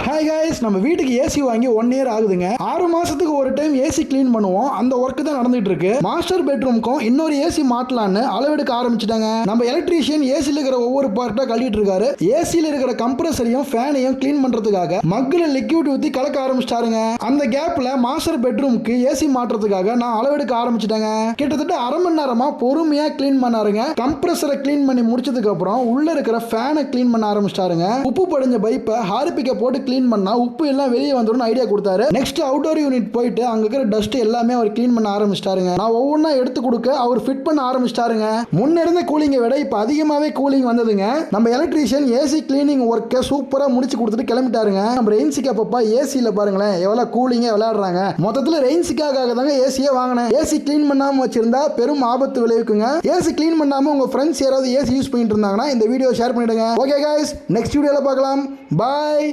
Hi guys, நம்ம வீட்டுக்கு AC வாங்கி 1 இயர் ஆகுதுங்க. 6 மாசத்துக்கு ஒரு டைம் ஏசி க்ளீன் பண்ணுவோம். அந்த ஒர்க் தான் நடந்துட்டு இருக்கு. மாஸ்டர் பெட்ரூம்க்கும் இன்னொரு ஏசி மாட்டலான்னு அளவெடுக்க ஆரம்பிச்சிட்டாங்க. நம்ம எலக்ட்ரீஷியன் ஏசில இருக்கிற ஒவ்வொரு பார்ட்டா கழட்டிட்டு இருக்காரு. ஏசில இருக்கிற கம்ப்ரஸரையும் ஃபேனையும் க்ளீன் பண்றதுக்காக மக்குல லிக்விட் ஊத்தி கலக்க ஆரம்பிச்சிட்டாருங்க. அந்த கேப்ல மாஸ்டர் பெட்ரூம்க்கு ஏசி மாட்டுறதுக்காக நான் அளவெடுக்க ஆரம்பிச்சிட்டேங்க. கிட்டத்தட்ட அரை மணி நேரமா பொறுமையா க்ளீன் பண்ணாருங்க. கம்ப்ரஸரை க்ளீன் பண்ணி முடிச்சதுக்கு அப்புறம் உள்ள இருக்கிற ஃபேனை க்ளீன் பண்ண ஆரம்பிச்சிட்டாருங்க. உப்பு படிஞ்ச பைப்பை ஹார்பிக்க போட்டு க்ளீன் பண்ணா உப்பு எல்லாம் வெளியே வந்துடும் ஐடியா கொடுத்தாரு. நெக்ஸ்ட் அவுட்டோர் யூனிட் போயிட்டு அங்க இருக்கிற டஸ்ட் எல்லாமே அவர் க்ளீன் பண்ண ஆரம்பிச்சிட்டாருங்க. நான் ஒவ்வொன்றா எடுத்து கொடுக்க அவர் ஃபிட் பண்ண ஆரம்பிச்சிட்டாருங்க. முன்ன இருந்த கூலிங்கை விட இப்ப அதிகமாவே கூலிங் வந்ததுங்க. நம்ம எலக்ட்ரீஷியன் ஏசி கிளீனிங் ஒர்க்கை சூப்பரா முடிச்சு கொடுத்துட்டு கிளம்பிட்டாருங்க. நம்ம ரெயின்சிக்கா பாப்பா ஏசியில பாருங்களேன் எவ்வளவு கூலிங்கா விளையாடுறாங்க. மொத்தத்துல ரெயின்சிக்காக தாங்க ஏசியே வாங்கினேன். ஏசி கிளீன் பண்ணாம வச்சிருந்தா பெரும் ஆபத்து விளைவிக்குங்க. ஏசி கிளீன் பண்ணாம உங்க ஃப்ரெண்ட்ஸ் யாராவது ஏசி யூஸ் பண்ணிட்டு இருந்தாங்கன்னா இந்த வீடியோ ஷேர் பண்ணிடுங்க. ஓகே गाइस, நெக்ஸ்ட் வீடியோல பார்க்கலாம். பை.